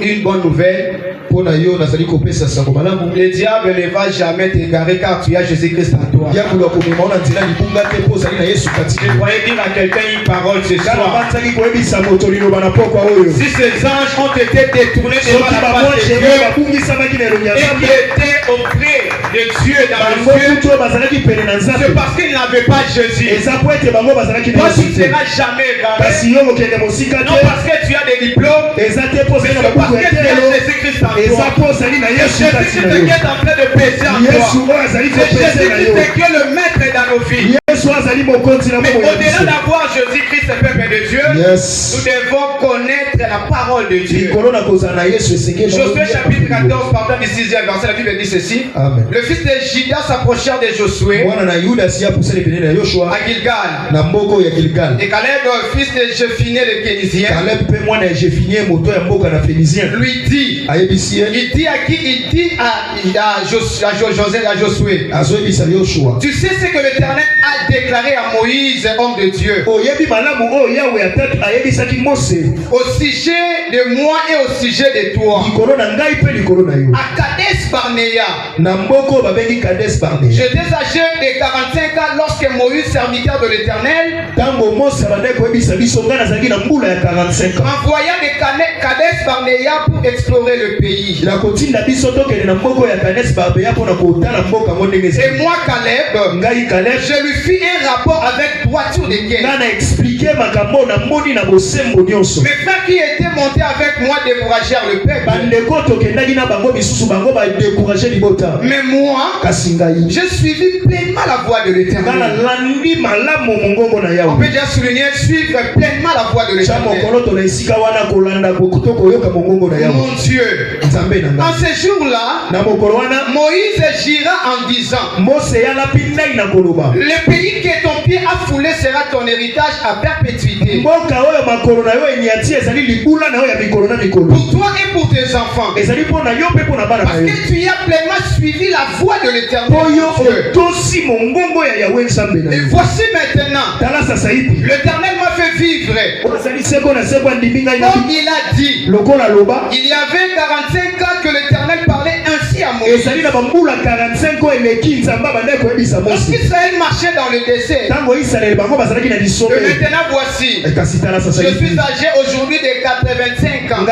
une bonne nouvelle. Le diable ne va jamais t'égarer car tu as Jésus-Christ en toi. Je voyais dire à quelqu'un une parole ce soir. Si ces anges ont été détournés devant la face de Dieu et qui étaient auprès de Dieu dans le ciel, c'est parce qu'ils n'avaient pas Jésus. Toi tu ne seras jamais égaré. Non parce que tu as des diplômes, mais c'est parce que tu as Jésus-Christ en toi. Jésus-Christ qui est en train de peser en toi. C'est Jésus-Christ qui est le maître dans nos vies. Mais au-delà d'avoir Jésus-Christ, le peuple de Dieu, nous devons connaître la parole de Dieu. Josué chapitre 14, partant du 6e verset, la Bible dit ceci. Amen. Le fils de Judas s'approchèrent de Josué à Gilgal. Et Caleb, fils de Jephuné le Kénizien, lui dit, il dit à qui? Il dit à Josué. Tu sais ce que l'Éternel a déclaré à Moïse, homme de Dieu, au sujet de moi et au sujet de toi. À Kadesh Barnea. J'étais âgé de 45 ans lorsque Moïse, serviteur de l'Éternel, m'envoya de Kadesh Barnea pour explorer le pays. Et moi, Caleb, je lui fis un rapport avec droiture de cœur. Mes frères qui étaient montés avec moi découragèrent le peuple. Mais moi, j'ai suivi pleinement la voie de l'Éternel. On peut déjà souligner, suivre pleinement la voie de l'Éternel. Mon Dieu, en ce jour-là, Moïse gira en disant, le pays que ton pied a foulé sera ton héritage à perpétuité. Pour toi et pour tes enfants. Parce que tu as pleinement suivi la voie de l'Éternel. Et voici maintenant, l'Éternel m'a fait vivre. Comme il a dit, il y avait 45 ans que l'Éternel parlait ainsi à Moïse. Lorsqu'Israël marchait dans le désert, et maintenant voici, je suis âgé aujourd'hui de 85 ans.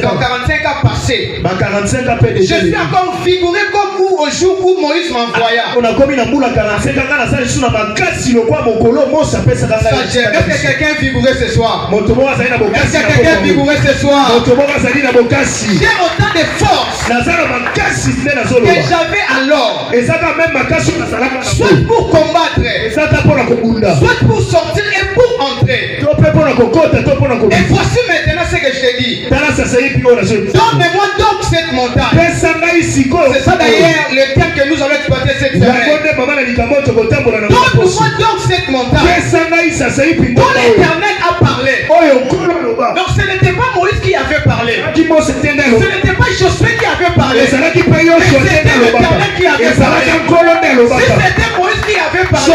Donc 45 ans passés. Je suis encore vigoureux comme vous au jour où Moïse m'envoya. Est-ce que quelqu'un est vigoureux ce soir? Est-ce que quelqu'un est vigoureux ce soir? J'ai autant de force que j'avais alors, soit pour combattre, soit pour sortir et pour entrer. Et voici maintenant ce que je te dis. Donne-moi donc cette montagne. C'est ça d'ailleurs le thème que nous allons exploiter cette semaine. Donne-moi donc cette montagne dont l'Éternel a parlé. Donc ce n'était pas Moïse qui avait parlé. Ce n'était pas Josué qui avait parlé. Mais c'était l'Éternel qui avait parlé. Si c'était Moïse qui avait parlé,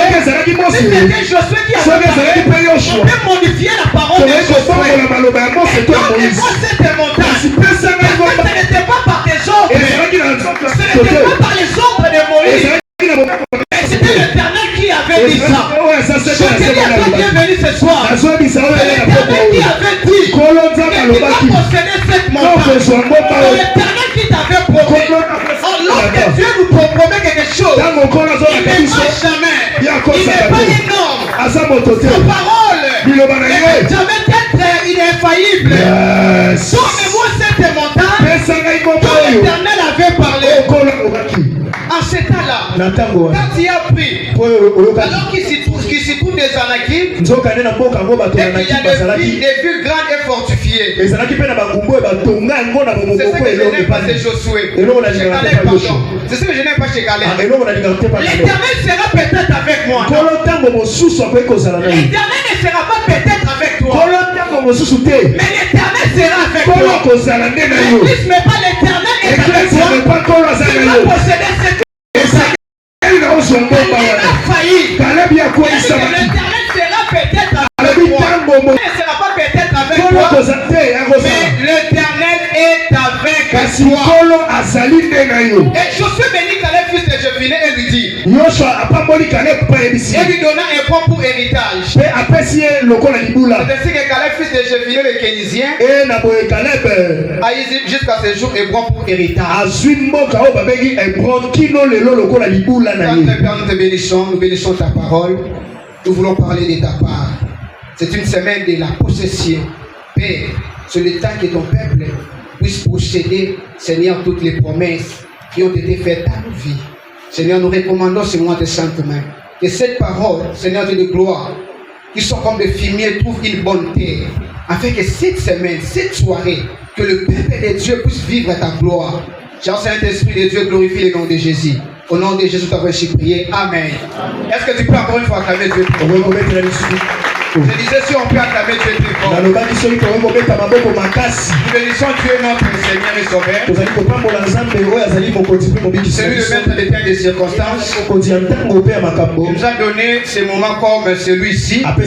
si c'était Josué qui avait parlé, on peut modifier la parole de Josué. Et donne-moi cette montagne. Parce que ce n'était pas par tes ordres. Ce n'était pas par les ordres de Moïse. Mais c'était l'Éternel qui avait dit ça. Je te dis à toi bienvenue ce soir. C'est l'Éternel qui avait dit que tu vas posséder cette montagne. C'est l'Éternel qui t'avait promis. Lorsque Dieu nous promet quelque chose, il ne ment jamais. Il n'est pas énorme. Sa parole ne peut jamais être infaillible. Donne-moi cette montagne dont l'Éternel avait parlé. En ce temps-là, quand il a pris, alors qu'il s'y trouve des Anakim, et qu'il y a des villes grandes et fortifiées. C'est ce que je n'aime pas chez Josué. C'est ce que je n'aime pas chez Caleb. L'Éternel sera peut-être avec moi. L'Éternel ne sera pas peut-être avec toi. Mais l'Éternel sera avec toi. L'église, mais pas l'Éternel est avec toi. Tu vas posséder cette. Elle a failli. L'Éternel sera peut-être avec toi. Elle ne sera pas peut-être avec toi. l'éternel est avec toi. Et Josué bénit Caleb, fils de Jephunneh, et lui dit, et lui donna un point pour héritage. C'est ainsi que Caleb, fils de Jephunneh, le Kénizien, a eu jusqu'à ce jour Hébron pour héritage. Père, nous te bénissons, nous bénissons ta parole. Nous voulons parler de ta part. C'est une semaine de la possession. Père, c'est le temps que ton peuple puisse posséder, Seigneur, toutes les promesses qui ont été faites à nos vies. Seigneur, nous recommandons ce mois de sainte main. Que cette parole, Seigneur Dieu de gloire, qui sont comme des fumiers, trouve une bonne terre. Afin que cette semaine, cette soirée, que le peuple de Dieu puisse vivre ta gloire. Cher Saint-Esprit de Dieu, glorifie le nom de Jésus. Au nom de Jésus, t'as reçu prier. Amen. Est-ce que tu peux encore une fois acclamer Dieu? Je disais si on peut acclamer Dieu très fort. Nous bénissons Dieu notre Seigneur et Sauveur. Celui le maître des temps et des circonstances. Il nous a donné ces moments comme celui-ci. Dans sa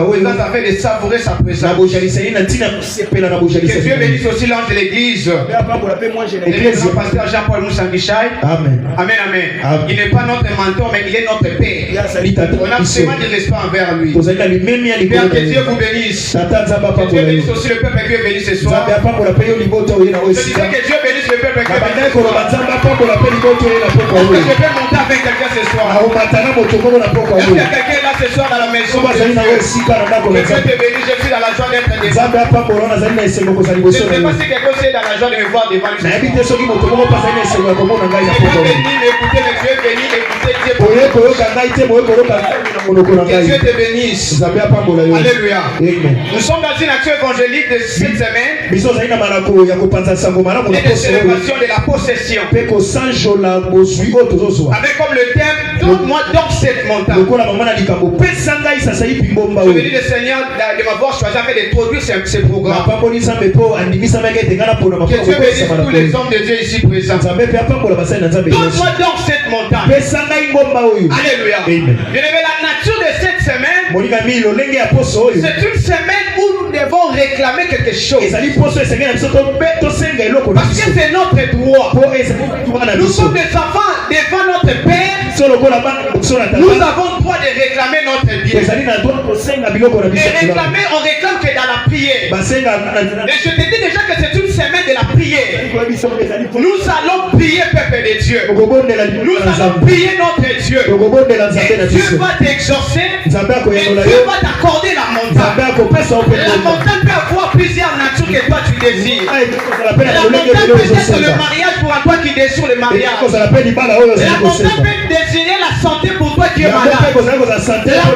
présence afin de savourer sa présence. Que Dieu bénisse aussi l'ange de l'église. Le pasteur Jean-Paul Moussanguichai. Amen. Amen, amen. Il n'est pas notre mentor, mais il est notre Père. On a absolument du respect envers lui. Père, que Dieu vous bénisse. Que Dieu bénisse aussi le peuple que bénisse ce soir. Je disais que Dieu bénisse le peuple que bénisse ce soir. Est-ce que je peux monter avec quelqu'un ce soir? Est-ce qu'il y a quelqu'un là ce soir dans la maison? Que Dieu te bénisse, je suis dans la joie d'être devant. Je ne sais pas si quelqu'un est dans la joie de me voir devant lui. C'est pas béni, écoutez le Dieu béni, écoutez Dieu. Que Dieu te bénisse. Alléluia. Nous sommes dans une action évangélique de cette semaine. Et de célébration de la possession. Avec comme le thème, donne-moi donc cette montagne. Je veux dire le Seigneur de m'avoir choisi afin d'introduire ce programme. Que Dieu bénisse tous les hommes de Dieu ici présents. Donne-moi donc cette montagne. Alléluia. Bien-aimé, la nature de cette semaine, c'est une semaine où nous devons réclamer quelque chose. Parce que c'est notre droit. Nous sommes des enfants devant notre Père. Nous avons le droit de réclamer notre bien. Et réclamer, on réclame que dans la prière. Et je te dis déjà que c'est une semaine de la prière. Nous allons prier, peuple de Dieu. Nous allons prier notre Dieu. Et Dieu va t'exaucer. Et Dieu va t'accorder la montagne. La montagne peut avoir plusieurs natures que toi tu désires. La montagne peut être le mariage pour toi qui désire le mariage. La montagne peut désirer la santé pour toi qui es malade. La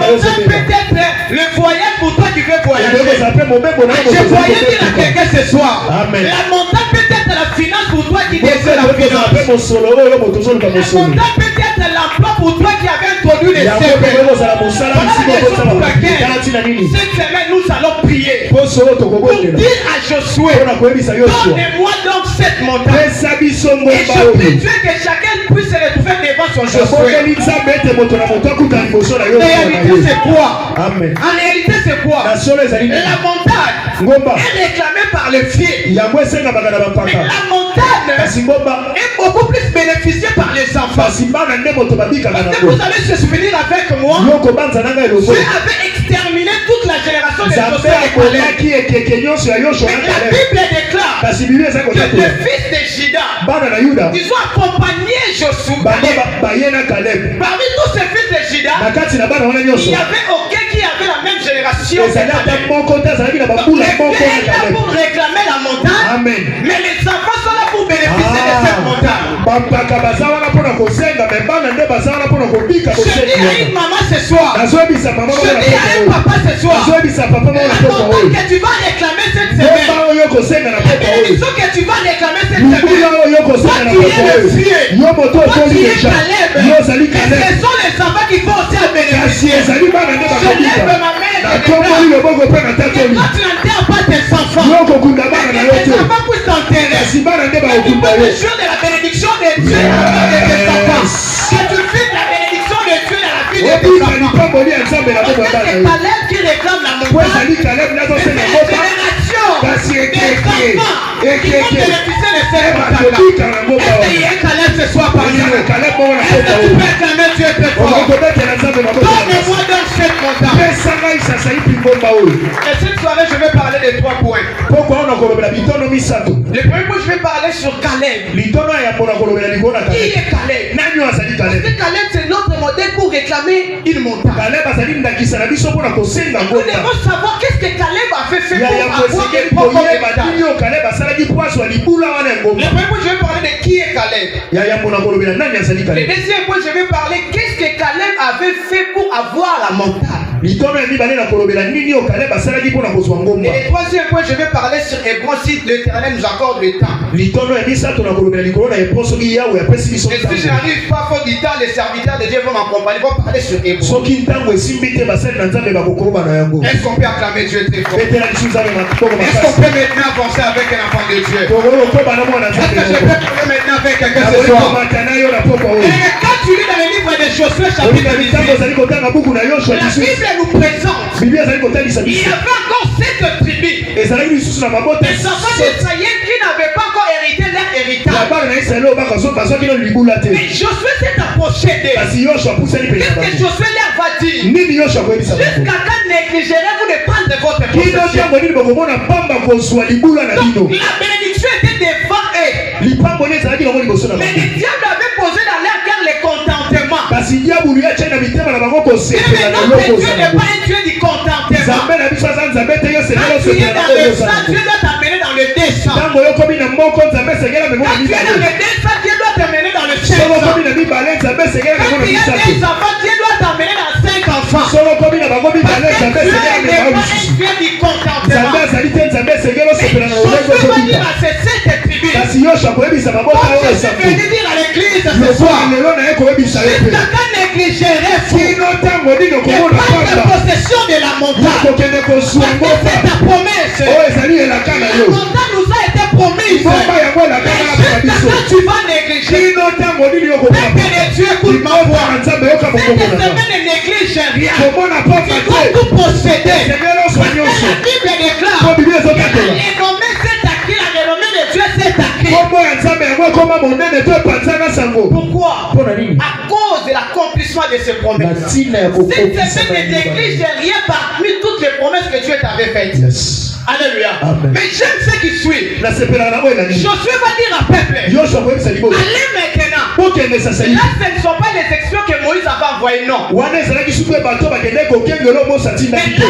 montagne peut être le voyage pour toi qui veux voyager. Je voyais dire à quelqu'un ce soir. La montagne peut être la finance pour toi qui désire la finance. La montagne peut être l'emploi pour toi qui avait introduit les CV. Voilà la raison pour laquelle cette semaine nous allons prier pour dire à Josué, donnez-moi donc cette montagne. Et je prie Dieu que chacun puisse se retrouver devant son Josué. En réalité c'est quoi? En réalité c'est quoi? La montagne est réclamée par le fier. Mais la montagne est beaucoup plus bénéficiée par les enfants. Parce que vous allez se souvenir avec moi, Dieu avait exterminé toute la génération des Josué et Caleb. Mais la Bible déclare que les fils de Juda, ils ont accompagné Josué. Parmi tous ces fils de Juda, il n'y avait aucun qui avait la même génération. Les pères étaient pour réclamer la montagne, mais les enfants sont là pour bénéficier de cette montagne. Je dis à une maman ce soir, je dis à un papa ce soir, la montagne que tu vas réclamer cette semaine, la bénédiction que tu vas réclamer cette semaine, toi tu es le fier, toi tu es Caleb, et ce sont les enfants qui vont aussi à bénéficier. Je lève ma main et je déclare, quand tu n'enterres pas tes enfants, mais que tes enfants puissent t'enterrer, et tu peux te jouir de la bénédiction de Dieu dans la vie de tes enfants, que tu vives la bénédiction de Dieu dans la vie de tes enfants. C'est Caleb qui réclame la montagne, mais c'est les générations bénéficier de ces montagnes-là. Est-ce qu'il y a un Caleb ce soir parmi nous? Est-ce que tu peux acclamer Dieu très fort? Donne-moi dans cette montagne. Et cette soirée, je vais parler de 3 points. Le premier point, je vais parler sur Caleb. Qui est Caleb? Parce que Caleb, c'est notre modèle pour réclamer une montagne. Nous devons savoir qu'est-ce que Caleb a fait pour avoir une propre montagne. Le premier point, je vais parler de qui est Caleb. Le deuxième point, je vais parler qu'est-ce que Caleb avait fait pour avoir la montagne. Et le troisième point, je vais parler sur Hébreu si l'Éternel nous accorde le temps. Et si je n'arrive pas à faire du temps, les serviteurs de Dieu vont m'accompagner. Vont parler sur Hébreu. Est-ce qu'on peut acclamer Dieu très fort? Est-ce qu'on peut maintenant avancer avec un enfant de Dieu? Est-ce que je peux parler maintenant avec quelqu'un ce soir? Et quand tu lis dans le livre des Josué chapitre 18, la Bible nous présente il y avait encore 7 tribus. Les enfants d'Israël qui n'avaient pas encore hérité leur héritage. Mais Josué s'est approché d'eux. Qu'est-ce que Josué leur va dire? Jusqu'à quand négligerez-vous de prendre votre possession? Donc la bénédiction était devant eux. Mais le diable avait posé dans leur cœur le contentement. Et maintenant Dieu n'est pas un Dieu du contentement. Quand tu es dans le sang, Dieu doit t'amener dans le descend. Quand tu es dans le descend, Dieu doit t'amener dans le 5 ans. Quand tu as des enfants, Dieu doit t'amener dans 5 enfants. Parce que Dieu n'est pas un Dieu du contentement. Je peux dire à ces 7 tribus. Quand je vais dire à l'église ce soir, jusqu'à quand négligerez-vous de prendre possession de la montagne? Parce que c'est ta promesse. La montagne nous a été promise. Mais jusqu'à quand tu vas négliger? Peuple de Dieu, écoute-moi. Cette semaine ne néglige rien. Tu dois tout posséder. Parce que la Bible déclare que la renommée s'est acquis, la renommée de Dieu s'est acquis. Pourquoi? À cause de l'accomplissement de ses promesses. Cette semaine ne néglige rien parmi toutes les promesses que Dieu t'avait faites. Alléluia. Mais j'aime ce qui suit. Josué va dire à peuple, allez maintenant. Là, ce ne sont pas les espions que Moïse avait envoyés, non. Mais là,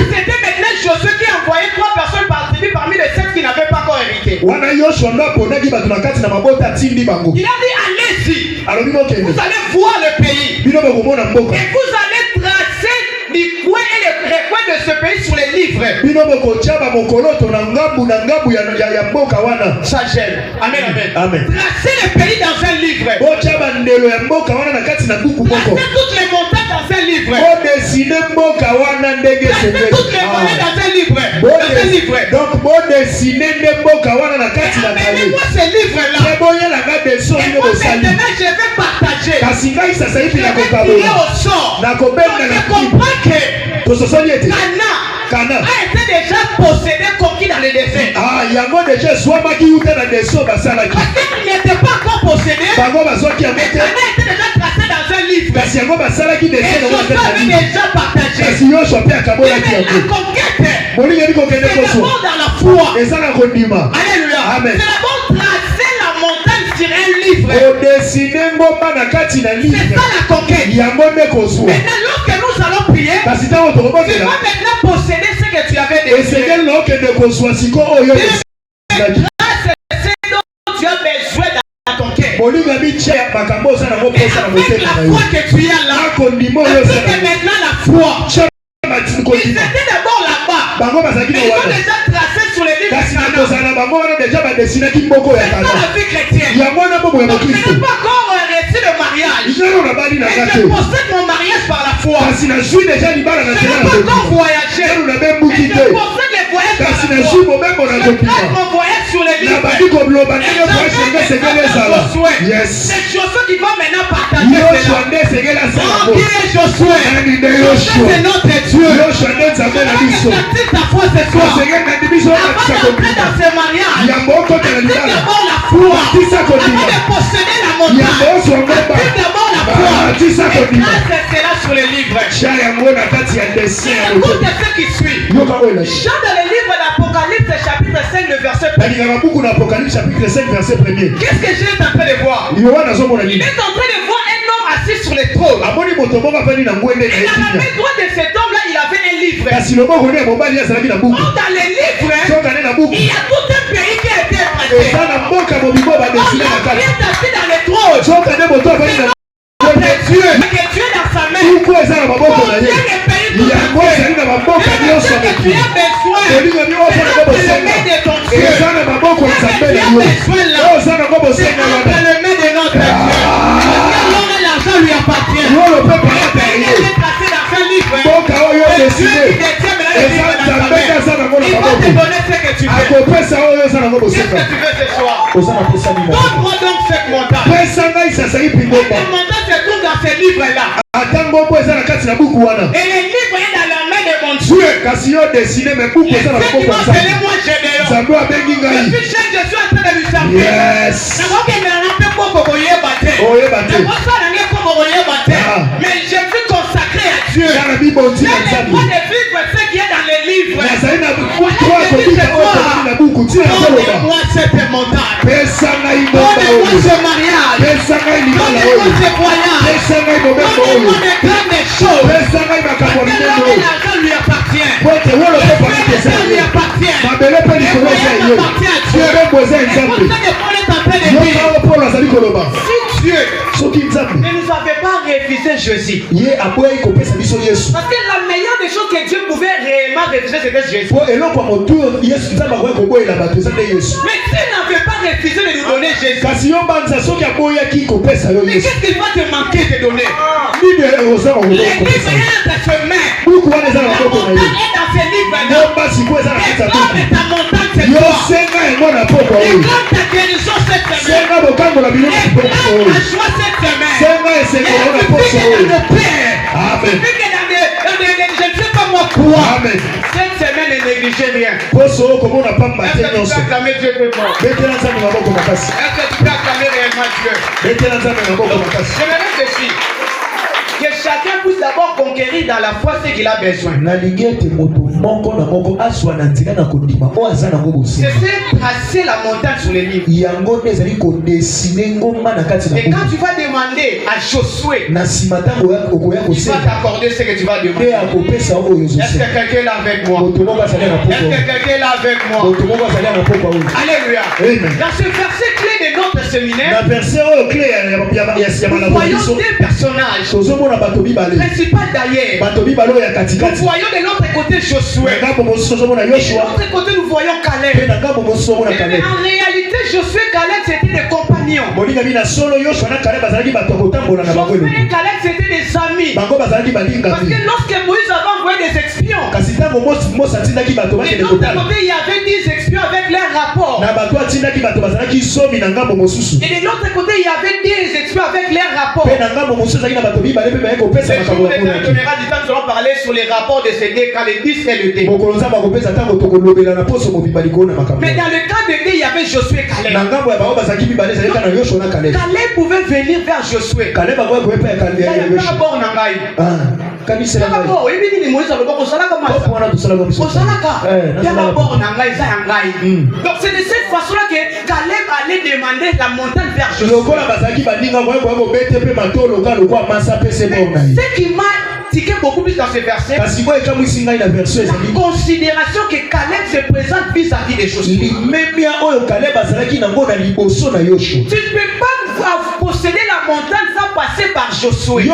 c'était maintenant Josué qui envoyait 3 personnes par tribu parmi les 7 qui n'avaient pas encore hérité. Il a dit, allez-y. Vous allez voir le pays. Et vous allez tracer les coins et les recoins de ce pays sur les livres. Ça gêne. Amen, amen. Tracez le pays dans un livre. Tracez toutes les montagnes dans un livre. Tracez toutes les vallées dans un livre. Donc, amenez-moi ce livre-là. Et moi maintenant, je vais partager. Je vais tirer au sort. Donc, je comprends que Cana a été déjà possédé, conquis dans le désert. Parce qu'il n'était pas encore possédé. Cana était déjà tracé dans un livre. Et Josué avait déjà partagé. Et la conquête, c'est d'abord dans la foi. Alléluia. C'est d'abord tracer la montagne sur un livre. C'est ça la conquête. Maintenant, lorsque nous allons prier, tu vas maintenant posséder ce que tu avais déjà. Grâce à ce dont tu as besoin dans ton cœur. Et avec la foi que tu as là, parce que maintenant la foi, ils étaient d'abord là-bas. Ils ont déjà tracé sur les livres de Cana. C'est ça la vie chrétienne. Donc je n'ai pas encore un récit de mariage. Et je possède mon mariage par la foi. Je n'ai pas encore voyagé. Et je possède les voyages par la foi. Je trace mon voyage sur les livres. Yes. C'est Josué qui va maintenant partager cela. Josué, c'est notre Dieu. Ta foi ce soir. Avant d'entrer dans ce mariage, d'abord la foi. Avant de posséder la montagne, d'abord la foi. Et ça c'est là sur les livres. Écoute ce qui suit. Jean dans le livre d'Apocalypse chapitre 5 le verset 1. Qu'est-ce que Jésus est en train de voir? Il est en train de voir un homme assis sur le trône. Et dans la main droite de cet homme-là, il avait un livre. Or, dans les livres, il y a tout un pays qui a été écrasé. Or, l'homme qui est assis dans le trône, c'est notre Dieu. Que Dieu dans sa main. Combien de pays pour tu as besoin. Le main de ton Dieu. Tu as besoin là. C'est entre le main de notre Dieu. L'argent lui appartient. Le pays est placé dans un livre. Et Dieu qui détient maintenant le livre dans sa main. Il va te donner ce que tu veux. Qu'est-ce que tu veux ce soir? Donne-moi donc cette montagne. Cette montagne se trouve dans ce livre-là. Et le livre est dans la main de mon Dieu. Et ce qui m'a appelé moi Gédéon. Depuis je suis en train de lui servir. Mais je suis consacré à Dieu. Je n'ai pas de vivre ce qui est dans les livres. Donnez-moi cette montagne. Donnez-moi ce mariage. Donnez-moi ce voyage. Donnez-moi des grandes choses. L'argent lui appartient. L'argent lui appartient. Si Dieu ne nous avait pas refusé Jésus, parce que la meilleure des choses que Dieu pouvait réellement refuser, c'était Jésus. Mais s'il n'avait pas refusé de nous donner Jésus, mais qu'est-ce qu'il va te manquer de donner? L'église est dans ses mains. La montagne est dans ses livres. Et ta montagne, c'est toi. Et quand ta guérison cette semaine, et quand ta joie cette semaine, et suffit que dans le Père, suffit que dans je ne sais pas moi quoi, cette semaine ne négligez rien. Est-ce que tu peux acclamer Dieu de moi? Est-ce que tu peux acclamer réellement Dieu? J'aimerais ceci, que chacun puisse d'abord conquérir dans la foi ce qu'il a besoin. C'est tracer la montagne sur les livres. Et quand tu vas demander à Josué, il va t'accorder ce que tu vas demander. Est-ce que quelqu'un est là avec moi? Est-ce que quelqu'un est là avec moi? Alléluia. Dans ce verset clé de notre séminaire, nous voyons deux personnages principal d'ailleurs. Nous voyons de l'autre côté Josué. Et de l'autre côté nous voyons Caleb. Mais en réalité Josué et Caleb c'était des compagnons. Josué et Caleb c'était des amis. Parce que lorsque Moïse avait envoyé des espions, de l'autre côté il y avait 10 espions avec leurs rapports. Et de l'autre côté il y avait 10 espions avec leurs rapports. Nous allons parler sur les rapports de ces deux cas, les 10 et le D. Mais dans le cas de D, il y avait Josué et Caleb. Caleb pouvait venir vers Josué. Donc c'est de cette façon-là que Caleb allait demander la montagne vers Josué. Ce qui m'a tiqué beaucoup plus dans ce verset, la considération que Caleb se présente vis-à-vis des choses. Tu ne peux pas posséder la montagne sans passer par Josué. Mais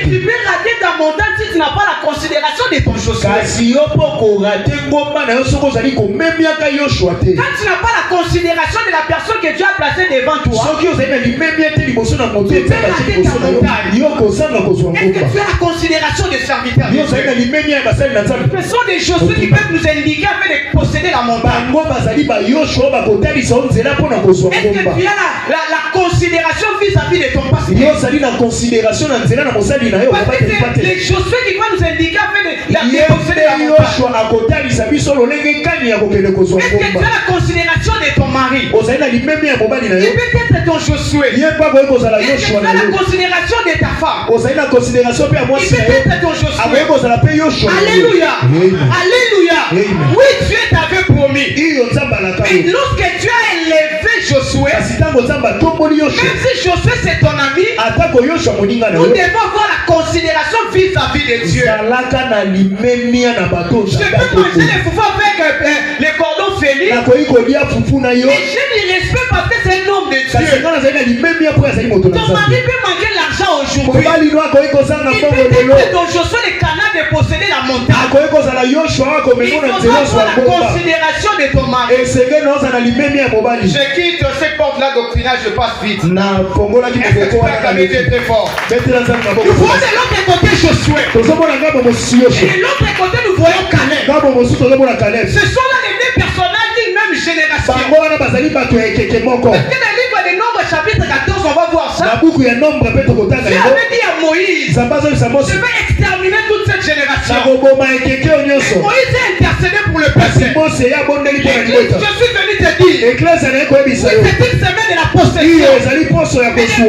tu peux rater ta montagne si tu n'as pas la considération de ton Josué. Quand tu n'as pas la considération de la personne que Dieu a placée devant toi, tu peux rater ta montagne. Est-ce que tu as la considération des serviteurs de Dieu? Ce sont des choses qui peuvent nous indiquer afin de posséder déposer la montagne. Est-ce que tu as la considération vis-à-vis de ton pasteur? Parce que c'est les Josué qui vont nous indiquer afin de déposer la montagne. Est-ce que tu as la considération de ton mari? Il peut être ton Josué. Est-ce que tu as la considération de ta femme? Il peut être ton Josué. Alléluia. Alléluia. Oui, Dieu t'avait promis. Et lorsque tu as élevé Josué, même si Josué c'est ton ami, nous devons avoir la considération vis-à-vis de Dieu. Je peux manger les foufous avec les cordons fêlés, mais j'ai du respect parce que c'est un homme de Dieu. Ton mari peut manquer l'argent aujourd'hui. Il peut être ton Josué le canal de posséder la montagne. Il faut avoir la considération de ton mari. Je quitte cette porte-là doctrinale, je passe vite. Il faut de l'autre côté Josué. Et de l'autre côté nous voyons Caleb. Ce sont là les deux personnages d'une même génération. Parce que le livre des Nombres chapitre 14 on va voir ça. Dieu avait dit à Moïse, je vais exterminer toute cette génération. Et Moïse a intercédé pour le peuple. Je suis venu te dire, oui, c'est une semaine de la possession.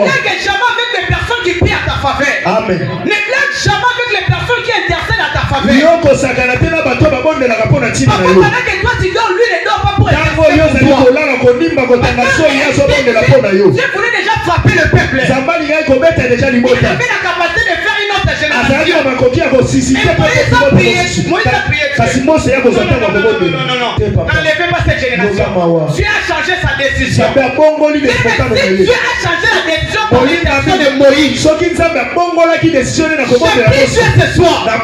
Ne blague jamais avec les personnes qui prient à ta faveur. Amen. Ne blague jamais avec les personnes qui intercèdent à ta faveur. Parce que pendant que toi tu dors, lui ne dort pas pour intercéder pour toi. Dieu voulait déjà frapper le peuple. Il avait la capacité de faire une autre génération. Et Moïse a prié. Non. N'enlevez pas cette génération. Dieu a changé sa décision. Dieu a changé la décision pour l'intention de Moïse. Je prie Dieu ce soir. Dieu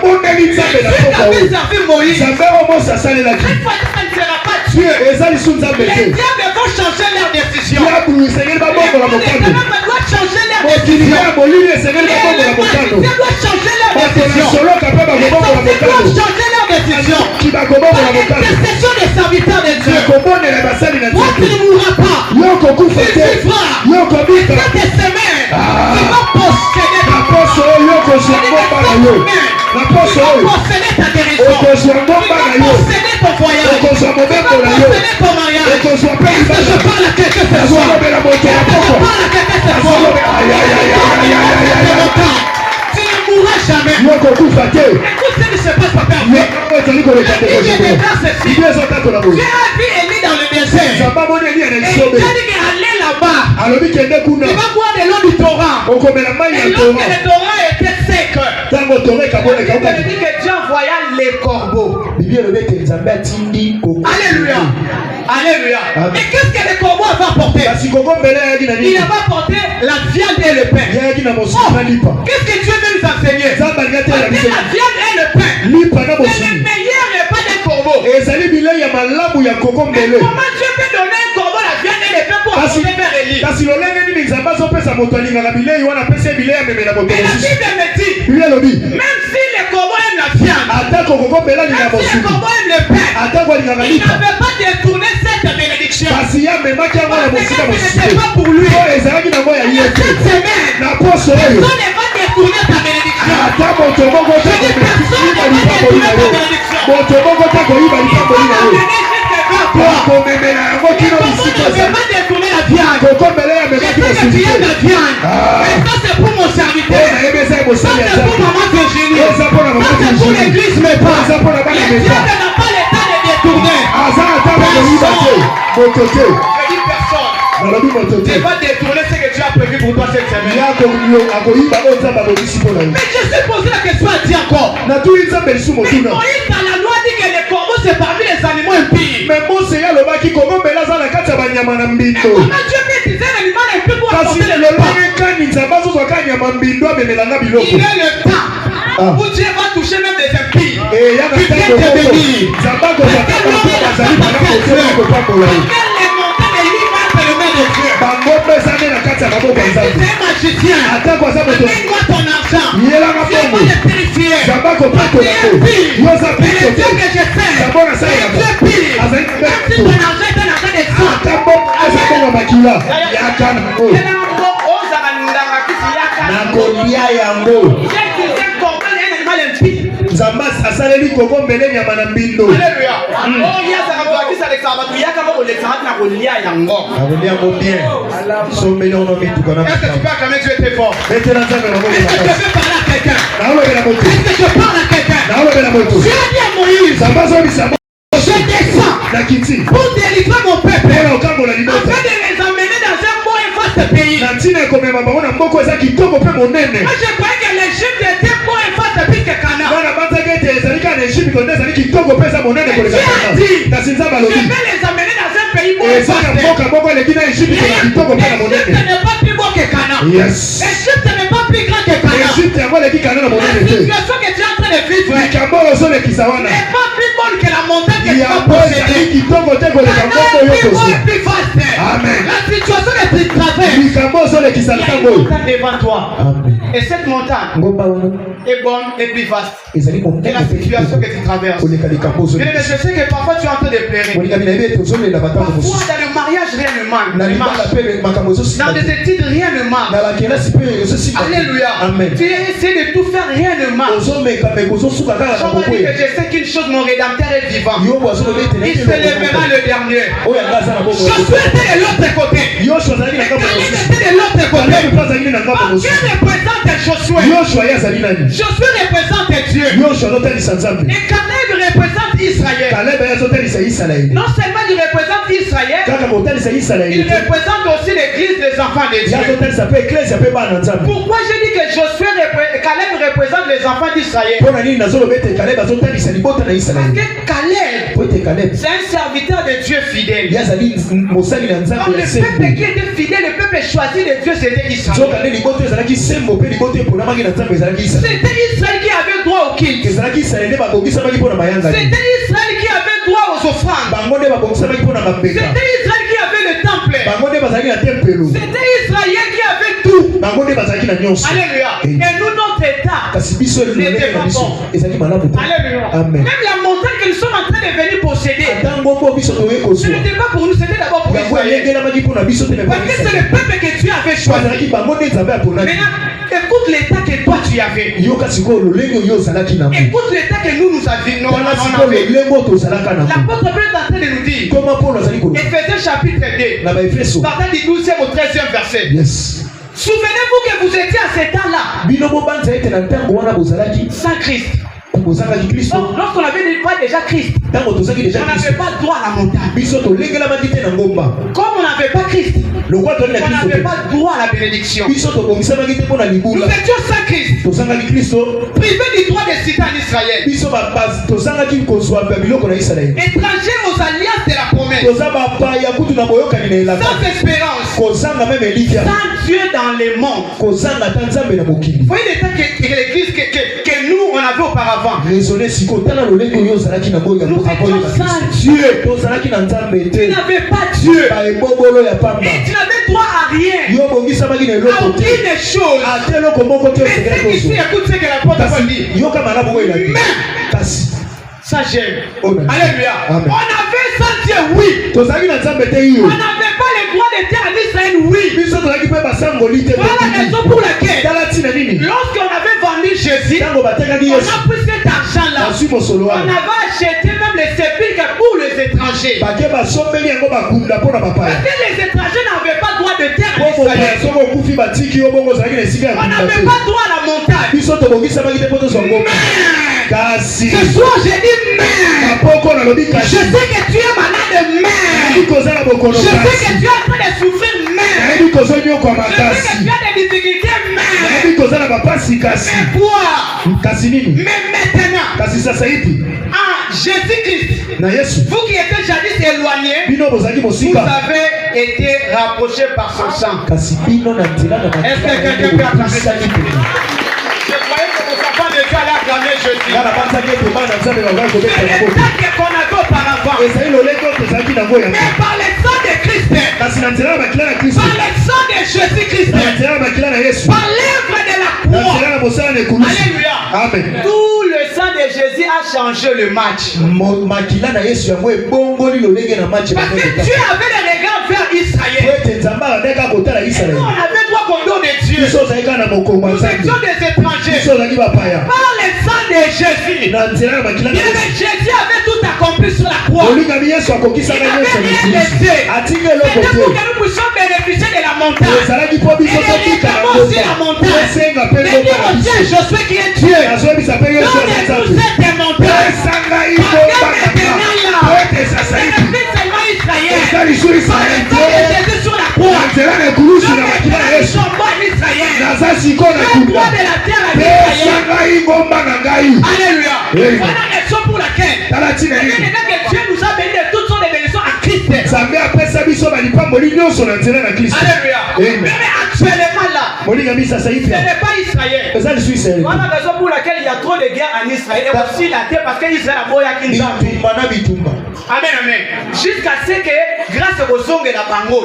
avait servi Moïse. Cette fois, ça ne sera pas Dieu. Les diables vont changer leur décision. Les diables doivent changer leur décision. Décision des serviteurs de Dieu. Toi, tu ne mourras pas. Tu vivras. Cette semaine, tu vas posséder ta posséder ta guérison. Tu vas posséder ton voyage. Tu vas posséder ton mariage. Est-ce que je parle à quelque personne? Je parle à quelque personne. Tu ne mourras jamais. Écoute ce qui se passe, papa. Dieu a vu Élie dans le désert. Et il a dit allez là-bas. Tu vas boire de l'eau du Torah. Et lorsque le Torah était sec, il a dit que Dieu envoya les corbeaux. Alléluia. Alléluia. Et qu'est-ce que les corbeaux avaient apporté? Il avait apporté la viande et le pain. Qu'est-ce que Dieu veut nous enseigner? La viande et le pain. C'est le meilleur repas des corbeaux. Et comment Dieu peut donner un corbeau la viande et le pain pour apporter vers Élie? La Bible me dit, même si les corbeaux aiment la viande, même si les corbeaux aiment le pain, il n'avait pas détourné cette bénédiction. Parce que ce n'était pas pour lui. Et cette semaine, personne ne va détourner ta bénédiction. Personne ne va détourner ta bénédiction. C'est pour mon serviteur. C'est pour maman Virginie. C'est pour l'église, mais pas. Le diable n'a pas le temps de détourner. Personne. Ne va détourner ce que tu as prévu pour toi cette semaine. Mais je suis posé la question à Dieu encore. Mais Moïse dans la loi dit que les corbeaux c'est parmi les animaux impies. Mais comment Dieu peut utiliser un animal impie pour apporter le repas? Il est le temps où Dieu va toucher même les impies. Qui viennent te bénir. C'est un magicien. Donne-moi ton argent. Viens-moi le purifier. Les dieux que je fais. Les dieux pires. Zambas asaleli koko mbele nyama na mbindo. Alléluia. Oh yasa kabaki sale sabatu yaka ko le sahat na kolia yango. Akolia ngo bien. Sombeli ono mitu kana. Est-ce que tu peux quand même tu étais fort? Maintenant ça me rend. Est-ce que je peux parler à quelqu'un? Est-ce que je parle à quelqu'un? J'ai dit à Moïse. Zambas obisa. Je descends pour délivrer mon peuple. Afin de les emmener dans un bon et vaste pays. Moi je croyais que l'Égypte était bon et vaste pays que Canaan. Je vais les amener dans un pays bon et vaste. L'Égypte n'est pas plus beau que Canaan. L'Égypte n'est pas plus grand que Canaan. La situation que tu es en train de vivre n'est pas plus bonne que la montagne que tu vas posséder. Canaan est plus beau et plus vaste. Amen. La situation que tu traverses, il y a une montagne devant toi. Amen. Et cette montagne est bonne et plus vaste. Et la situation que tu traverses. Je sais que parfois tu es en train de pleurer. Parfois dans le mariage rien ne manque. Dans les études rien ne manque. Alléluia. Amen. Tu essaies de tout faire, rien ne manque. Je sais qu'une chose, mon rédempteur est vivant. Il se lèvera le dernier. Josué était de l'autre côté. Caleb était de l'autre côté. Qui représente Josué? Josué représente Dieu. Et Caleb représente Israël. Non seulement il représente Israël, il représente aussi l'église des enfants de Dieu. Pourquoi je dis que Josué Caleb représente les enfants d'Israël? Parce que Caleb, c'est un serviteur de Dieu fidèle. Donc le peuple qui était fidèle, le peuple choisi de Dieu, c'était Israël. C'était Israël qui avait droit au culte. C'était Israël qui avait droit aux offrandes. C'était Israël qui avait le temple. C'était Israël qui avait tout. Alléluia. Et nous, notre état n'était pas bon. Alléluia. Même la montagne que nous sommes en train de venir posséder, ce n'était pas pour nous, c'était d'abord pour Israël. Parce que c'est le peuple que tu avais choisi. Maintenant, écoute l'état que toi tu avais. Écoute l'état que nous avions. L'apôtre Paul est en train de nous dire. Éphésiens chapitre 2. Partant du 12e au 13e verset. Souvenez-vous que vous étiez à cet temps-là sans Christ. Donc, lorsqu'on avait pas déjà Christ, on n'avait pas droit à la montagne. Comme on n'avait pas Christ, on n'avait pas droit à la bénédiction. Nous étions sans Christ, privés du droit de citer en Israël, étrangers aux alliances de la promesse, sans espérance, sans Dieu dans les mondes. Vous voyez l'état que l'église que nous on avait auparavant. Nous étions sans Dieu. Tu n'avais pas Dieu. Et tu n'avais droit à rien. À aucune chose. Mais ce qui écoute ce que l'apôtre Paul dit. Mais ça j'aime. Alléluia. On avait sans Dieu, oui. On n'avait pas le droit d'être en Israël, oui. Voilà la raison pour laquelle, lorsqu'on avait vendu Jésus, on a pris cet argent-là. On avait acheté même les sépulcres pour les étrangers. Parce que les étrangers n'avaient pas droit de terre en Israël. On n'avait pas droit à la montagne. Ce soir, j'ai dit merde. Je sais que tu es malade, merde. Je sais que tu es en train de souffrir, merde. Je sais que tu as des difficultés, merde. Mais quoi? Mais maintenant, Jésus-Christ, vous qui étiez jadis éloignés, vous avez été rapprochés par son sang. Est-ce que quelqu'un peut acclamer Jésus? Je croyais que vos enfants déjà allaient acclamer Jésus. C'est l'état qu'on avait auparavant. Mais par le sang de Christ, par le sang de Jésus-Christ, par l'œuvre de la croix, alléluia, tout le sang de Jésus a changé le match. Parce que Dieu avait les regards vers Israël. Et nous, on avait droit qu'on donne de Dieu. Nous étions des étrangers. Par le sang de Jésus. Jésus avait tout accompli sur la croix. Il n'avait rien laissé. C'était pour que nous puissions bénéficier de la montagne. Et réclamons aussi la montagne. Mais dire aussi à Josué qui est Dieu. Donne-nous cette montagne. Jésus sur la croix. Alléluia. Voilà la raison pour laquelle Dieu nous a bénis de toutes sortes de bénédictions en Christ. Alléluia. Mais actuellement là, ce n'est pas Israël. Voilà la raison pour laquelle il y a trop de guerres en Israël. Et aussi la terre parce qu'Israël a boya Kinzambi. Amen, amen. Jusqu'à ce que grâce au Zongue de la Bango.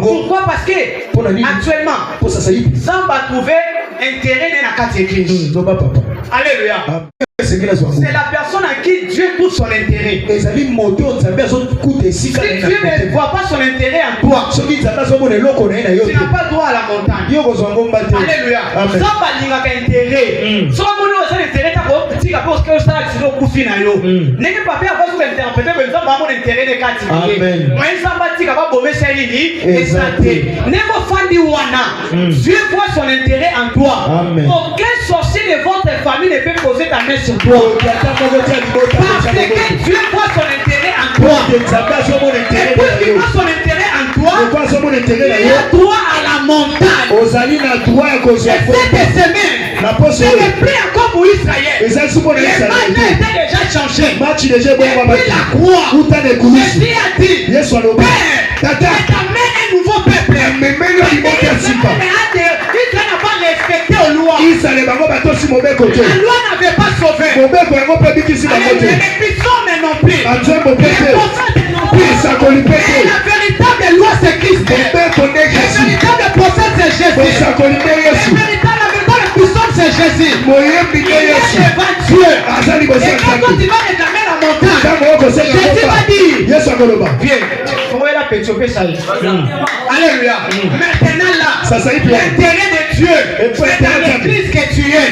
Pourquoi? Parce que actuellement, Zamba a trouvé intérêt dans la catégorie. Alléluia. C'est la personne à qui Dieu trouve son intérêt. Si Dieu ne voit pas son intérêt en toi, tu n'as pas droit à la montagne. Alléluia. Zamba a intérêt. Dieu voit son intérêt en toi. Aucun sorcier de votre famille ne peut poser ta main sur toi. Parce que Dieu voit son intérêt en toi. Et puisqu'il voit son intérêt en toi, il a droit à la montagne. Et cette semaine, ce n'est plus encore pour Israël. Les matchs étaient déjà changés. Et puis la croix, Jésus a dit, Père, t'amènes un nouveau peuple. Israël n'a pas respecté aux lois. La loi n'avait pas sauvé. Les puissants non plus. Les prophètes non plus. Et la véritable loi c'est Christ. Le véritable prophète c'est Jésus. La véritable puissance c'est Jésus. Il est devant Dieu. Et quand tu vas réclamer la montagne, Jésus va dire, viens. Alléluia. Maintenant là, l'intérêt de Dieu, c'est dans l'église que tu es.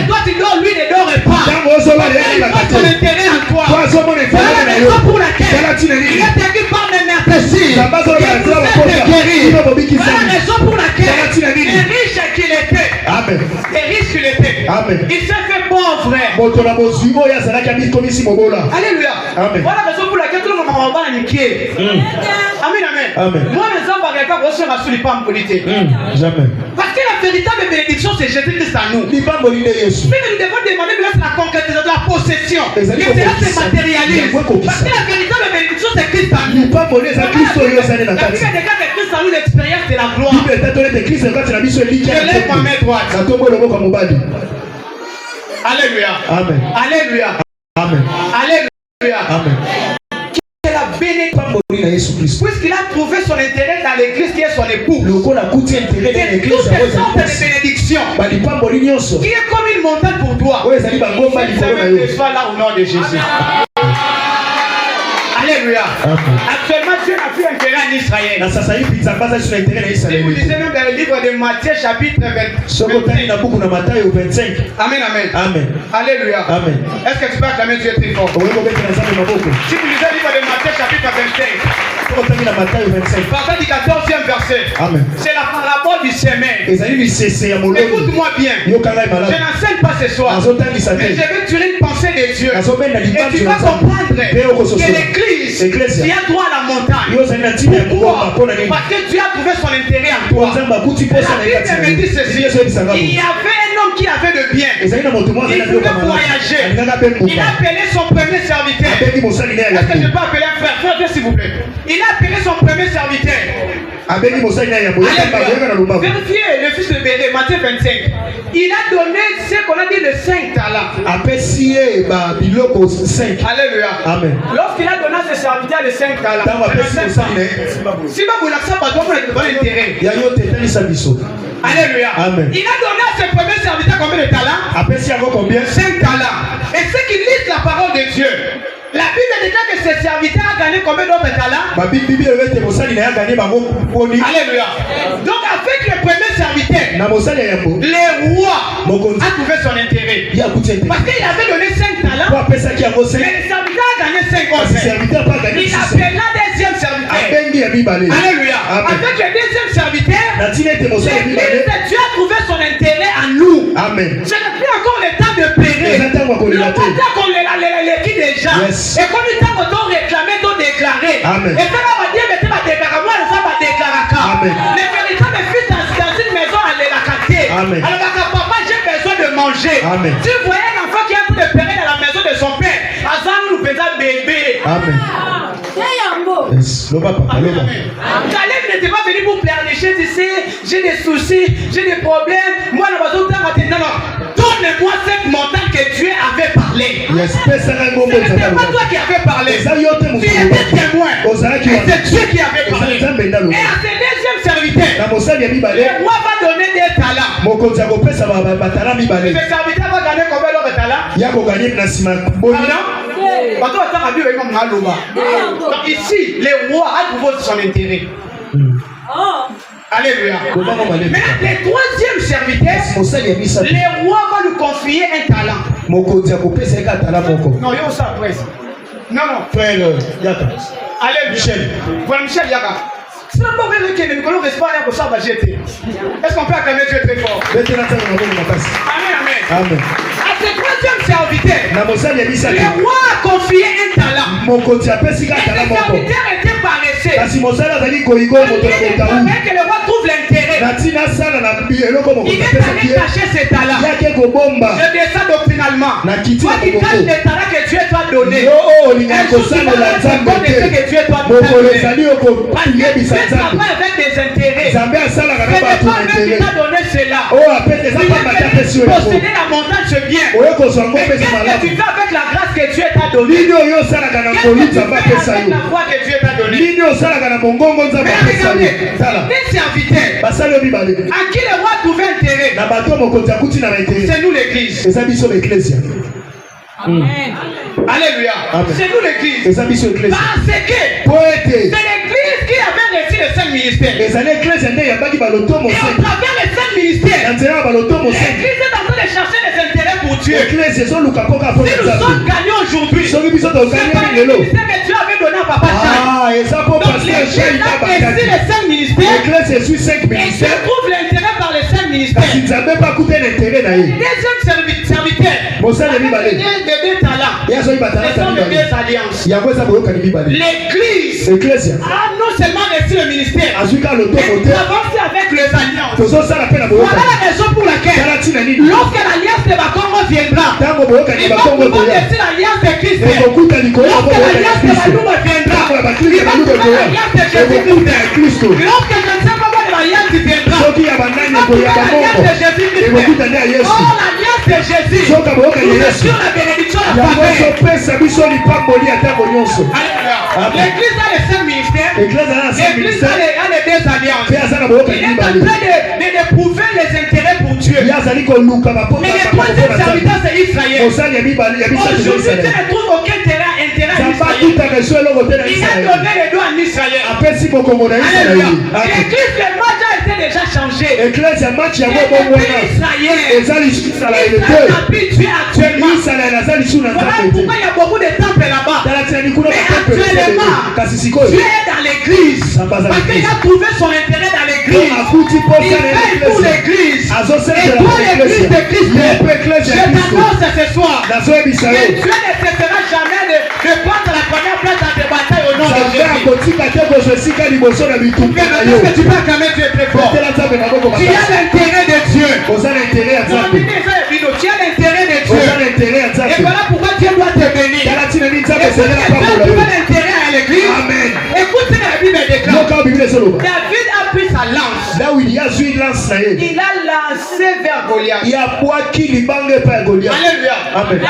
Toi tu dors, lui ne dort pas. Il voit son intérêt en toi. C'est la raison pour laquelle il est écrit par mes mercédires. Il vous a guéri. C'est la raison pour laquelle les riches qu'il était. Les riches qu'il était. Il s'est fait pauvre. Alléluia. Voilà la raison pour laquelle tout le monde m'a niqué. Amen, amen. Moi, les hommes ne pas reçu la soulière pas politique. Jamais. Parce que la véritable bénédiction, c'est Jésus-Christ à nous. Mais nous devons demander la concrétisation de la possession. Et cela se matérialise. Parce que la véritable bénédiction, c'est Christ à nous. La Bible déclare que Christ a eu l'expérience de la gloire. Je lève ma main droite. Alléluia. Amen. Alléluia. Amen. Alléluia. Amen. Puisqu'il a trouvé son intérêt dans l'église qui est son époux. Et toutes sortes de bénédictions qui est comme une montagne pour toi. Soit là au nom de Jésus. Alléluia. Actuellement, Dieu n'a plus intérêt en Israël. Si vous lisez même dans le livre de Matthieu, chapitre 25. Amen, amen. Alléluia. Est-ce que tu peux acclamer Dieu très fort? Si vous lisez le livre de Matthieu, chapitre 25. Partant du 14e verset. C'est la parabole du semeur. Écoute-moi bien. Je n'enseigne pas ce soir. Mais je vais tirer une pensée de Dieu. Et tu vas comprendre que l'église, il y a droit à la montagne. Pourquoi? Parce que Dieu a trouvé son intérêt en toi. La Bible me dit ceci. Il y avait un homme qui avait de bien. Il voulait voyager. Il a appelé son premier serviteur. Est-ce que je peux appeler un frère? Frère, s'il vous plaît. Il a appelé son premier serviteur. Vérifiez le fils de Béré, Matthieu 25. Il a donné ce qu'on a dit de 5 talents. Alléluia. Amen. Lorsqu'il a donné à ses serviteurs de 5 talents, si vous l'acceptez pas, vous n'avez pas l'intérêt. Alléluia. Amen. Il a donné à ses premiers serviteurs combien de talents? 5 talents. Et ceux qui lisent la parole de Dieu, la Bible déclare que ses serviteurs ont gagné combien d'autres talents? Alléluia. Donc avec le premier serviteur, le roi a trouvé son intérêt. Parce qu'il avait donné 5 talents, mais le serviteur a gagné 5 autres. Il appela le deuxième serviteur. Alléluia. Avec le deuxième serviteur, l'Église de Dieu a trouvé son intérêt en nous. Amen. Je n'ai plus encore le temps de plaider. Le temps qu'on les quitte déjà. Yes. Et comme il t'a réclamé, t'ont déclaré. Amen. Et quand on va dire, mais tu vas déclarer, moi, le va déclarer. Amen. Les véritables fils dans une maison, allez la capter. Amen. Alors, papa, j'ai besoin de manger. Amen. Tu voyais l'enfant qui est en train de pleurer dans la maison de son père. Azan nous faisait bébé. Amen. Yes. Caleb n'était pas venu pour pleurnicher, tu sais, j'ai des soucis, j'ai des problèmes. Moi, la maison, non, donne-moi cette montagne que Dieu avait parlé. Yes. Ce n'était pas toi qui avais parlé. Tu étais témoin. C'est Dieu qui avait parlé. Et à ce deuxième serviteur, le roi va donner des talents. Le serviteur va gagner combien d'autres talents? Donc ici, le roi a trouvé son intérêt. Alléluia. Maintenant, le troisième serviteur, le roi va lui confier un talent. Non, il y a ça après. Non. Frère Yaka. Allez, Michel. Voilà Michel Yaka. C'est pas vrai que les Nicolas ne pas pour ça va jeter. Est-ce qu'on peut acclamer Dieu très fort? Amen. À ce troisième serviteur, le roi a confié un talent. Et ce serviteur était paresseux. Que le roi trouve l'intérêt. Il est allé cacher ses talents. Je dis ça doctrinalement. Toi qui caches les talents que Dieu t'a donné. Un jour tu vas être bon de ce que Dieu t'a donné. Parce que Dieu travaille avec des intérêts. Ce n'est pas lui qui t'a donné cela. Posséder la montagne, c'est bien. Mais qu'est-ce que tu fais avec la grâce que Dieu t'a donnée? Qu'est-ce que tu fais avec la foi que Dieu t'a donnée? Mais regardez, des serviteurs à qui le roi trouvait intérêt, c'est nous l'église. Amen. Alléluia. C'est nous l'église. Parce que c'est l'église qui avait reçu les 5 ministères. Et à travers les 5 ministères, l'église est en train de chercher les intérêts pour Dieu. Si nous sommes gagnés aujourd'hui, c'est pas le ministère que Dieu avait donné à Papa Charles. Donc l'église a reçu les 5 ministères. Et Dieu trouve l'intérêt par les 5 ministères. Le deuxième serviteur, des talents. Ce sont les deux alliances. L'église a non seulement reçu le ministère, mais avancé avec les alliances. Voilà la raison pour laquelle, lorsque l'alliance de Bakongo viendra, il va pouvoir laisser l'alliance de Christ. Lorsque l'alliance de Balouba viendra, il va pouvoir l'alliance de Jésus-Christ. Lorsque je ne sais pas de l'alliance qui viendra, il va pouvoir l'alliance de Jésus-Christ. Oh, l'alliance de Jésus, nous assure la bénédiction de la famille. L'église a les 5 ministères. L'église a les 2 alliances. Il est en train d'éprouver les intérêts pour Dieu. Mais le troisième serviteur, c'est Israël. Aujourd'hui, tu ne trouves aucun intérêt à Israël. Il a donné les doigts en Israël. Alléluia. L'église, le match a été déjà changé. Israël habitué actuellement. Voilà pourquoi il y a beaucoup de temples là-bas. Mais actuellement, Dieu est dans l'église. Parce qu'il a trouvé son intérêt dans l'église. Il paye pour l'église. Et toi, l'église de Christ, je t'annonce ce soir que Dieu ne cessera jamais de prendre la première place dans tes batailles au nom de Jésus. Est-ce que tu peux acclamer Dieu très fort? Tu as l'intérêt de Dieu. Tu as l'intérêt de Dieu. Et voilà pourquoi Dieu doit te bénir. Et parce que Dieu a l'intérêt à l'église. Écoute ce que la Bible déclare. David a sa lance. Là où il y a une lance, il a lancé vers Goliath. Il y a quoi qui lui bangue par Goliath. Alléluia. Amen.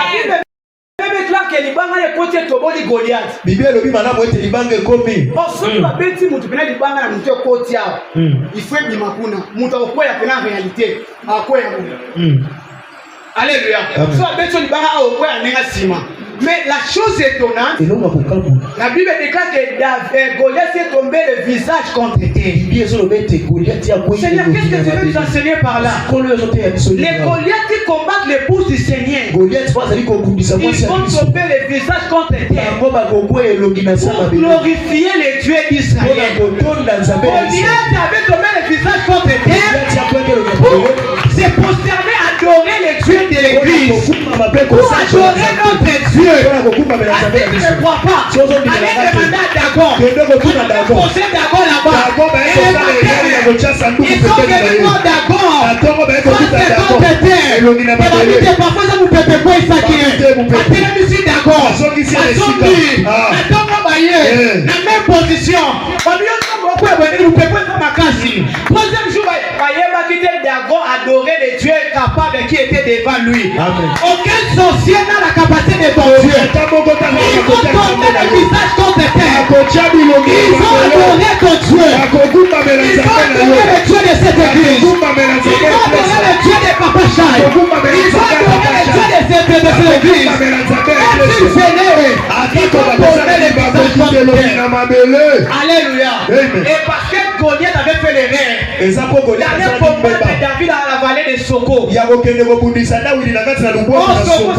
Même là que libanga les côtés toboli Goliath. Bible lobi malamu ete libanga komi. Oh soki ba beti mutu pena libanga na mutu côté awa. Il faut bima kuna. Mutu akoya pena réalité. Akoya kuna. Alléluia. So beti libanga akoya nenga sima. Mais la chose étonnante, la Bible déclare que Goliath est tombé le visage contre terre. Seigneur, qu'est-ce que tu veux nous enseigner par là? Les Goliaths qui combattent l'épouse du Seigneur, ils vont tomber le visage contre terre pour glorifier les dieux d'Israël. Goliath avait tombé le visage contre terre pour se prosterner, adorer les dieux de l'église, pour adorer notre Dieu. Tu ne crois pas. Allez demander à Dagon. Poser Dagon là-bas. Ils sont venus voir Dagon. Parfois ça vous peut quoi ça qui est. Attendez ici Dagon. Dans la même position. Troisième jour, Dagon adorait les dieux capables qui étaient devant lui. Aucun sorcier n'a la capacité de ton Dieu. Ils ont tourné le visage contre terre. Ils ont adoré ton Dieu. Ils ont adoré le Dieu de cette église. Ils ont adoré le Dieu de Papa Chai. Ils ont adoré le Dieu de cette église. Est-ce Seigneur? Ils ont tourné le visage contre terre. Alléluia. Et parce que Goliath avait fait l'erreur, il allait combattre David dans la vallée de Soko. Soko,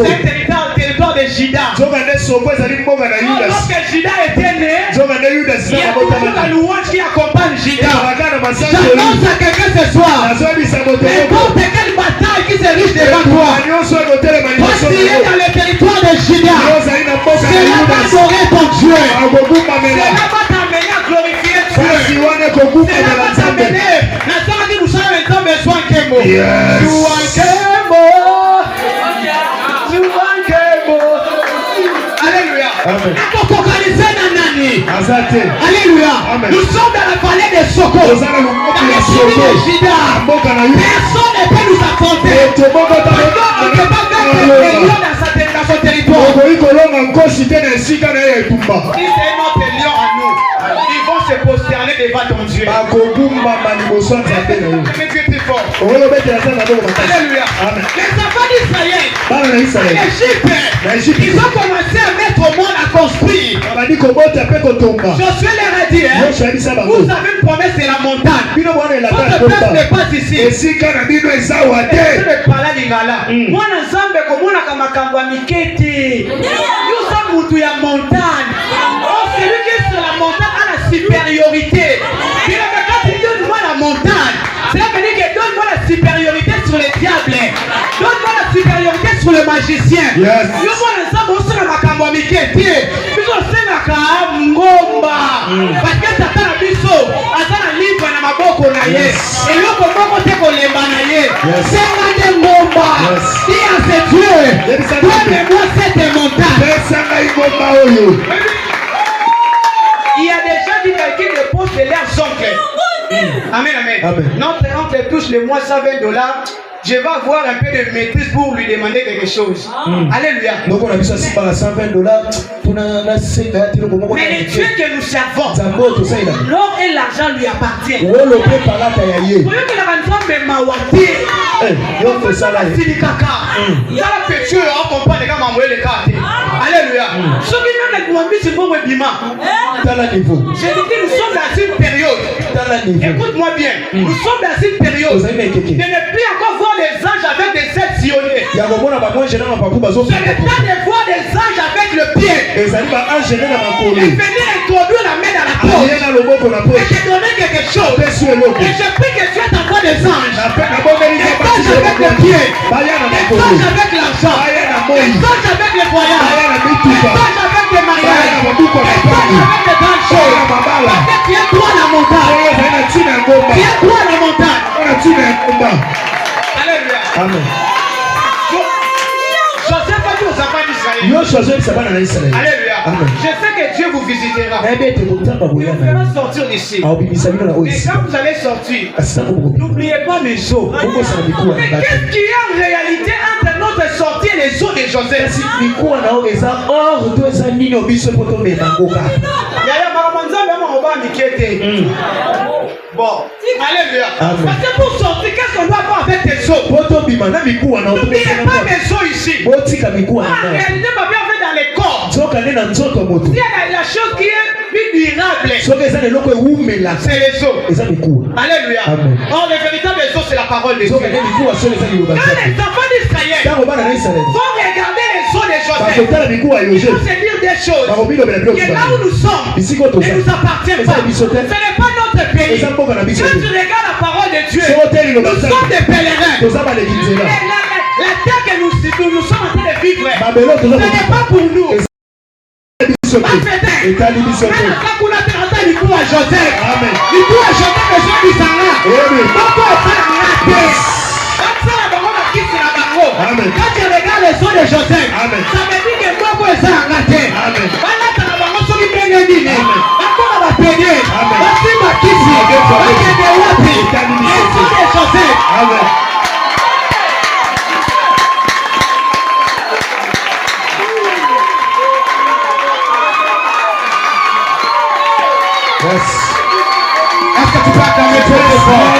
c'est un territoire de Juda. Lorsque Juda était né, il y a toujours la louange qui accompagne Juda. J'annonce à quelqu'un ce soir, n'importe quelle bataille qui se riche devant toi, toi tu es dans le territoire de Juda, cela va adorer ton Dieu, cela va t'amener à glorifier Dieu, cela va t'amener Alléluia. Alléluia. Nous sommes dans la vallée de Soko. Dans les cieux de Juda. Personne ne peut nous affronter. On ne peut pas mettre les lions dans son territoire. Si c'est notre lion à nous, ils vont se prosterner devant ton Dieu. Alléluia. Les enfants d'Israël, l'Égypte, ils ont commencé à mettre au monde à construire. Josué leur a dit, vous avez une promesse de la montagne. Votre peuple n'est pas ici. Mwana nzambe komona kama kangwa mikete. Yusa mutu ya montagne. Oh, celui qui est sur la montagne a la supériorité. Il a dit donne-moi la montagne. Cela veut dire que donne-moi la supériorité sur les diables. Donne-moi la supériorité sur le magicien. Yusa nzambe osala makambo ya mikete. Biso senaka ngomba. Parce que tata na biso azana livre na maboko na ye. Eloko moko te kolemba na ye. Senga de ngomba. Dis à ce Dieu, donne-moi cette montagne. Il y a des gens qui déposent de leurs oncles. Amen, amen. Notre oncle touche le mois $120. Je vais avoir un peu de maîtrise pour lui demander quelque chose. Alléluia. Mais le Dieu que nous servons, l'or et l'argent lui appartiennent. Alléluia. Je dis que nous sommes dans une période. Écoute-moi bien. Nous sommes dans une période de ne plus encore voir des anges avec des ailes sillonnées. C'est le temps de voir des anges avec le pied. Et venir introduire la main dans la poche. Et te donner quelque chose. Et je prie que tu t'envoies des anges. Des anges avec le pied. Des anges avec l'argent. Des anges avec les voyages. Des anges avec les mariages. Des anges avec les grandes choses. Parce que tu es toi la montagne. Tu es toi la montagne. Alléluia. Amen. Joseph a dit aux enfants d'Israël. Alléluia. Je sais que Dieu vous visitera. Il vous fera sortir d'ici. Et quand vous allez sortir, n'oubliez pas les eaux. Mais qu'est-ce qu'il y a en réalité entre notre sortie et les eaux de Joseph? Bon, alléluia. Parce que pour sortir, qu'est-ce qu'on doit avoir avec tes eaux? N'oubliez pas mes eaux ici. En réalité, ma bien fait dans les corps. Il y a la chose qui est durable. C'est les eaux. Alléluia. Or, les véritables eaux, c'est la parole de Dieu. Quand les enfants d'Israël vont regarder les eaux de Joseph, ils vont se dire des choses. Que là où nous sommes, ne nous appartient pas. Ce n'est pas notre pays. Quand tu regardes la parole de Dieu, nous sommes des pèlerins. La terre que nous sommes en train de vivre, ce n'est pas pour nous. Quand tu regardes les eaux de Joseph, ça veut dire que Moko est arrêté. Est-ce que tu peux acclamer très fort?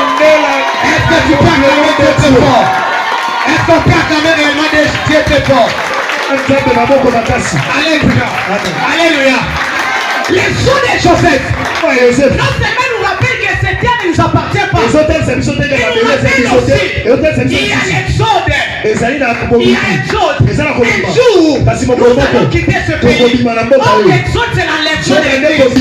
Est-ce que tu peux acclamer très fort? Est-ce qu'on peut acclamer réellement Dieu très fort? Alléluia. Alléluia. Les eaux de Joseph, non seulement nous rappellent que cette terre ne nous appartient pas, il nous rappelle aussi qu'il y a l'exode. Il y a l'exode. Un jour, nous allons quitter ce pays. Or, l'exode, c'est l'enlèvement de l'Église. Et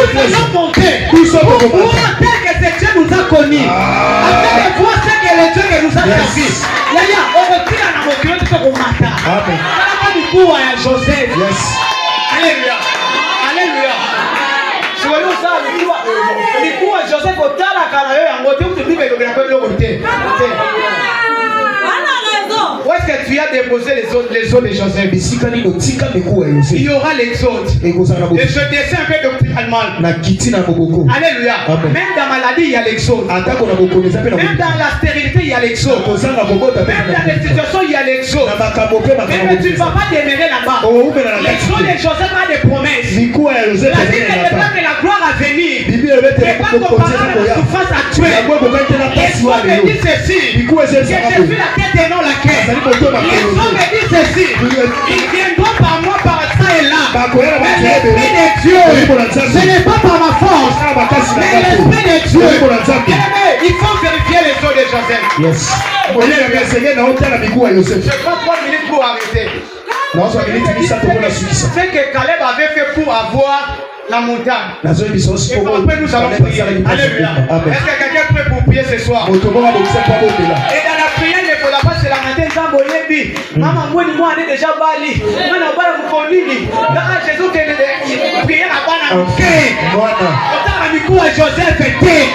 nous allons monter pour voir tel que ce Dieu nous a connus. Afin de voir ce que le Dieu que nous a servi. Là, on retire la moquerie de ce qu'on matin. On a du coup à Joseph. Alléluia. Alléluia. Je veux dire ça, du coup, Joseph, au temps, la carrière, en moto, tu dis, mais le grand-père, le côté. Où est-ce que tu as déposé les eaux de Joseph? Il y aura l'exode. Et je descends un peu doctrinalement. Alléluia. Même dans la maladie, il y a l'exode. Même dans la stérilité, il y a l'exode. Même dans les situations, il y a l'exode. Mais tu ne vas pas demeurer là-bas. L'exode de Joseph a des promesses. La Bible déclare que la gloire à venir n'est pas comparable à la souffrance actuelle. Et toi me dit ceci, que je suis la tête et non la quête. Les hommes me disent ceci, ils viendront par moi par ça et là. Mais l'Esprit de Dieu, ce n'est pas par ma force, mais l'Esprit de Dieu. Il faut vérifier les eaux de Joseph. Je prends 3 minutes pour arrêter. C'est que Caleb avait fait pour avoir la montagne. Et après nous allons prier. Alléluia. Est-ce que quelqu'un peut pour prier ce soir? Et dans la prière, il ne faudra pas se lamenter. Maman, moi, on est déjà bali. Moi, on va vous conduire. Dans Jésus, qui prière à Bana. Joseph était.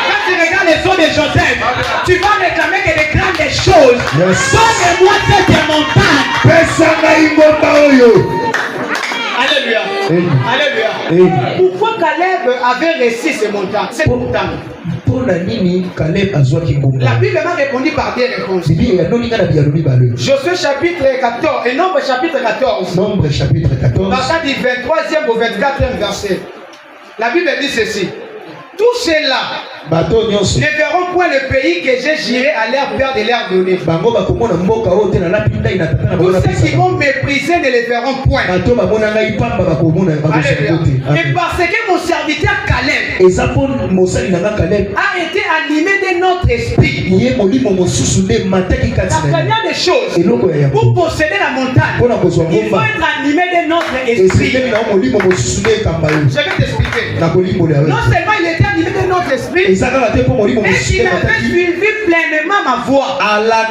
Quand tu regardes les eaux de Joseph, tu vas réclamer que des grandes choses. Donne-moi cette montagne. Alléluia. Alléluia. Pourquoi Caleb avait réussi ces montagnes? Cette montagne. La Bible m'a répondu par des réponses. Josué chapitre 14 et Nombre chapitre 14. Verset du 23e au 24e verset. La Bible dit ceci. Tous ceux-là ne verront point le pays que j'ai juré à leur père de leur donner. Tous ceux qui vont mépriser ne les verront point. Et parce que mon serviteur Caleb a été animé de notre esprit. La première des choses, pour posséder la montagne, il faut être animé de notre esprit. Je vais t'expliquer. Non seulement il était animé de notre esprit, et il avait suivi pleinement ma voix. Alléluia.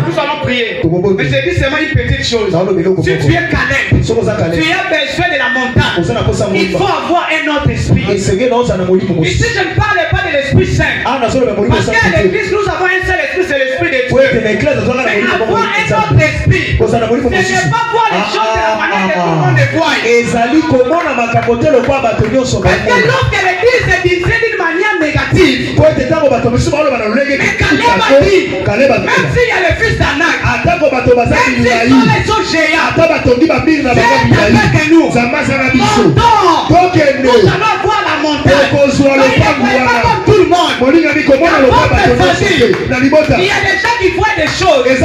Nous allons prier. Mais je dis seulement une petite chose. Si tu es Caleb, tu as besoin de la montagne. Il faut avoir un autre esprit. Ici, je ne parle pas de l'Esprit Saint. Parce qu'à l'église, nous avons un seul esprit, c'est l'Esprit de Dieu. Mais avoir un n'est pas voir les choses de la manière que tout le monde les voit. Parce que lorsque l'église est disait d'une manière négative, mais Caleb a dit, même s'il y a le fils d'Anak, même s'ils sont les autres géants, c'est avec nous. Montons. Nous allons voir la montagne. Il n'est pas comme tout le monde. Il y a des gens qui voient des choses. Ils ne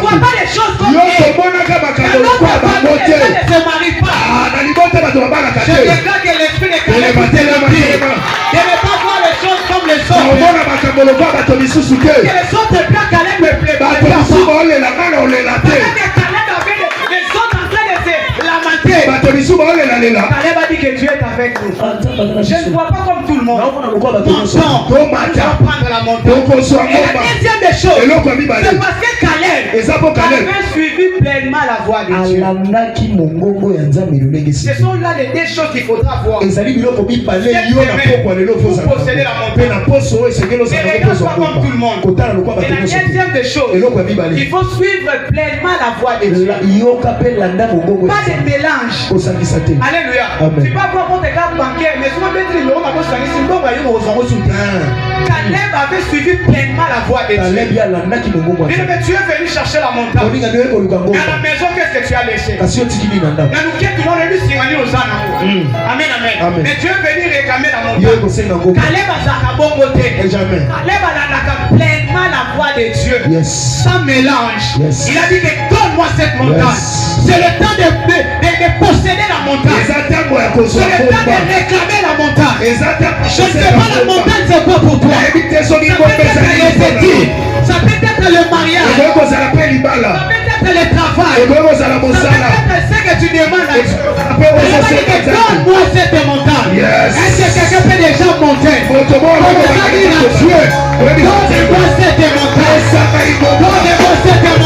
voient pas les choses comme eux. L'autre famille, les gens ne se marient pas. Je déclare que l'esprit de Caleb est de ne pas voir les choses comme les autres. Que les autres plats Caleb ne plaît pas. Caleb les autres en train de se lamenter. Caleb a dit que Dieu est avec nous. Je ne vois pas comme tout le monde. Montons. On va prendre la montagne. Et la deuxième des choses, c'est parce que Caleb avait suivi pleinement la voie de Dieu. Ce sont là les deux choses qu'il faudra voir. Pour posséder la montagne. Et ne pas comme tout le monde. Et la deuxième des choses, il faut suivre pleinement la voie de Dieu. Pas de mélange. Alléluia. Tu vas voir votre carte bancaire, mais souvent mettre le numéro de Caleb avait suivi pleinement la voie de Dieu. Mais tu es venu chercher la montagne. À la maison, qu'est-ce que tu as laissé? Amen, amen. Mais tu es venu réclamer la montagne. Caleb a pleinement la voie de Dieu. Sans mélange. Il a dit que donne-moi cette montagne. C'est le temps de posséder la montagne. C'est le temps de réclamer la montagne. Je ne sais pas la montagne, c'est quoi pour toi? Ça peut être les études. Ça peut être le mariage. Ça peut être le travail. Ça peut être ce que tu demandes à Dieu. Donne-moi cette montagne. Est-ce que quelqu'un peut déjà monter? Donne-moi cette montagne. Donne-moi cette montagne.